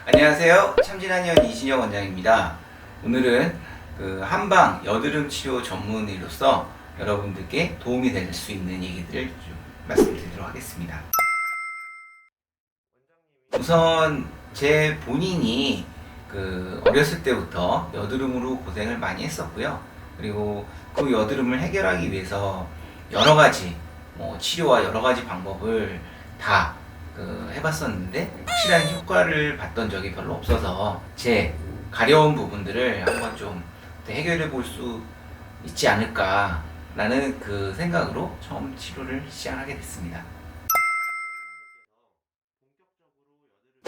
안녕하세요. 참진한의원 이진혁 원장입니다. 오늘은 한방 여드름 치료 전문의로서 여러분들께 도움이 될 수 있는 얘기들을 좀 말씀드리도록 하겠습니다. 우선 제 본인이 어렸을 때부터 여드름으로 고생을 많이 했었고요. 그리고 그 여드름을 해결하기 위해서 여러 가지 치료와 여러 가지 방법을 다 해봤었는데 확실한 효과를 봤던 적이 별로 없어서 제 가려운 부분들을 한번 좀 해결해 볼 수 있지 않을까 라는 그 생각으로 처음 치료를 시작하게 됐습니다.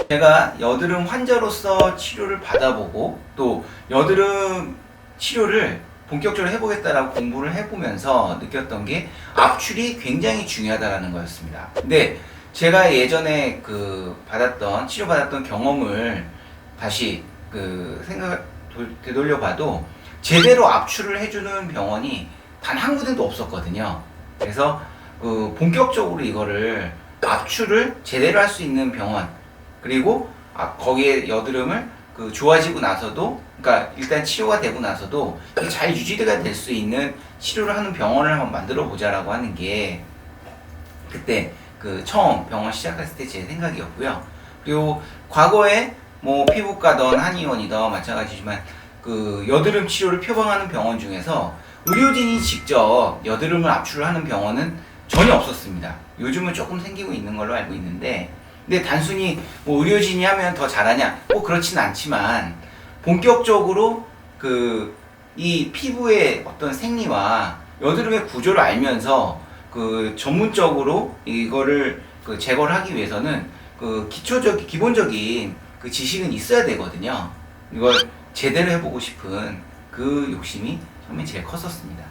제가 여드름 환자로서 치료를 받아보고 또 여드름 치료를 본격적으로 해보겠다라고 공부를 해보면서 느꼈던 게 압출이 굉장히 중요하다는 거였습니다. 근데 제가 예전에 치료받았던 경험을 다시 되돌려 봐도 제대로 압출을 해주는 병원이 단 한 군데도 없었거든요. 그래서 본격적으로 이거를 압출을 제대로 할 수 있는 병원, 그리고 거기에 여드름을 좋아지고 나서도, 그러니까 일단 치료가 되고 나서도 잘 유지가 될 수 있는 치료를 하는 병원을 한번 만들어 보자라고 하는 게 그때 처음 병원 시작했을 때 제 생각이었고요. 그리고 과거에 피부과든 한의원이든 마찬가지지만 여드름 치료를 표방하는 병원 중에서 의료진이 직접 여드름을 압출을 하는 병원은 전혀 없었습니다. 요즘은 조금 생기고 있는 걸로 알고 있는데, 근데 단순히 의료진이 하면 더 잘하냐? 꼭 그렇진 않지만 본격적으로 이 피부의 어떤 생리와 여드름의 구조를 알면서 전문적으로 이거를 제거를 하기 위해서는 기본적인 지식은 있어야 되거든요. 이걸 제대로 해보고 싶은 그 욕심이 처음에 제일 컸었습니다.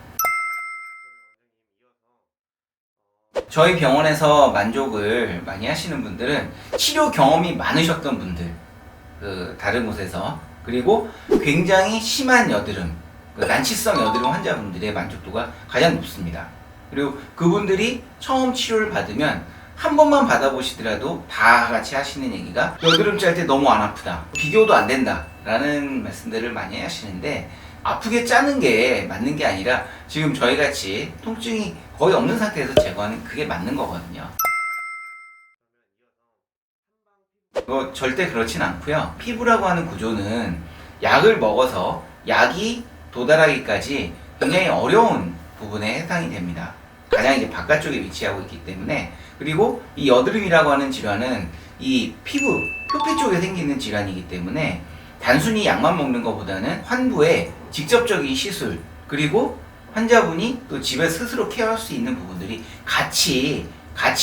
저희 병원에서 만족을 많이 하시는 분들은 치료 경험이 많으셨던 분들, 다른 곳에서, 그리고 굉장히 심한 여드름, 난치성 여드름 환자분들의 만족도가 가장 높습니다. 그리고 그분들이 처음 치료를 받으면 한 번만 받아보시더라도 다 같이 하시는 얘기가 여드름 짤 때 너무 안 아프다, 비교도 안 된다 라는 말씀들을 많이 하시는데, 아프게 짜는 게 맞는 게 아니라 지금 저희같이 통증이 거의 없는 상태에서 제거하는 그게 맞는 거거든요. 절대 그렇진 않고요. 피부라고 하는 구조는 약을 먹어서 약이 도달하기까지 굉장히 어려운 부분에 해당이 됩니다. 가장 이제 바깥쪽에 위치하고 있기 때문에. 그리고 이 여드름이라고 하는 질환은 이 피부 표피 쪽에 생기는 질환이기 때문에 단순히 약만 먹는 것보다는 환부에 직접적인 시술, 그리고 환자분이 또 집에 스스로 케어할 수 있는 부분들이 같이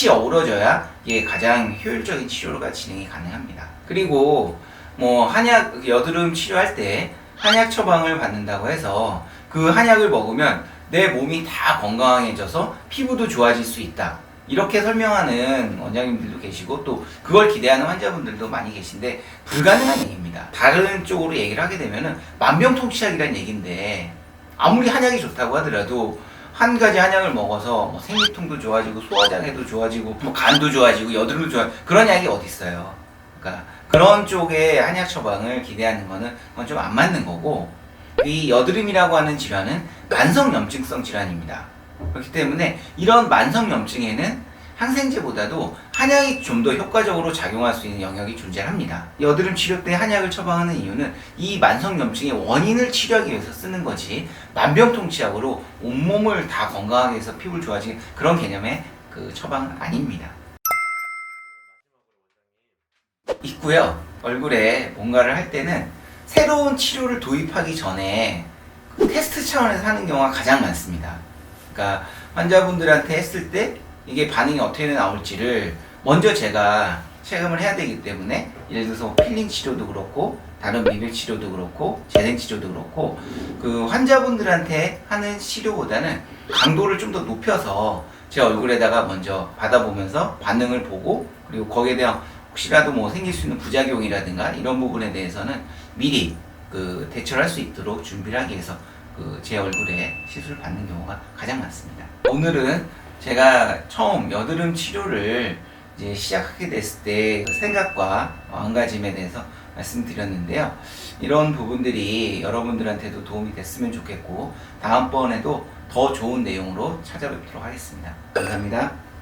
어우러져야 이게 가장 효율적인 치료가 진행이 가능합니다. 그리고 한약 여드름 치료할 때 한약 처방을 받는다고 해서 그 한약을 먹으면 내 몸이 다 건강해져서 피부도 좋아질 수 있다, 이렇게 설명하는 원장님들도 계시고 또 그걸 기대하는 환자분들도 많이 계신데 불가능한 얘기입니다. 다른 쪽으로 얘기를 하게 되면은 만병통치약이라는 얘기인데, 아무리 한약이 좋다고 하더라도 한 가지 한약을 먹어서 생리통도 좋아지고 소화장애도 좋아지고 간도 좋아지고 여드름도 좋아지고 그런 약이 어디 있어요. 그러니까 그런 쪽의 한약 처방을 기대하는 거는 그건 좀 안 맞는 거고, 이 여드름이라고 하는 질환은 만성염증성 질환입니다. 그렇기 때문에 이런 만성염증에는 항생제보다도 한약이 좀 더 효과적으로 작용할 수 있는 영역이 존재합니다. 여드름 치료 때 한약을 처방하는 이유는 이 만성염증의 원인을 치료하기 위해서 쓰는 거지, 만병통치약으로 온몸을 다 건강하게 해서 피부를 좋아지는 그런 개념의 처방은 아닙니다. 있고요. 얼굴에 뭔가를 할 때는 새로운 치료를 도입하기 전에 테스트 차원에서 하는 경우가 가장 많습니다. 그러니까 환자분들한테 했을 때 이게 반응이 어떻게 나올지를 먼저 제가 체감을 해야 되기 때문에, 예를 들어서 필링 치료도 그렇고 다른 미백 치료도 그렇고 재생 치료도 그렇고 환자분들한테 하는 치료보다는 강도를 좀 더 높여서 제 얼굴에다가 먼저 받아보면서 반응을 보고, 그리고 거기에 대한 혹시라도 생길 수 있는 부작용이라든가 이런 부분에 대해서는 미리 대처를 할 수 있도록 준비를 하기 위해서 제 얼굴에 시술을 받는 경우가 가장 많습니다. 오늘은 제가 처음 여드름 치료를 이제 시작하게 됐을 때 생각과 마음가짐에 대해서 말씀드렸는데요. 이런 부분들이 여러분들한테도 도움이 됐으면 좋겠고 다음번에도 더 좋은 내용으로 찾아뵙도록 하겠습니다. 감사합니다.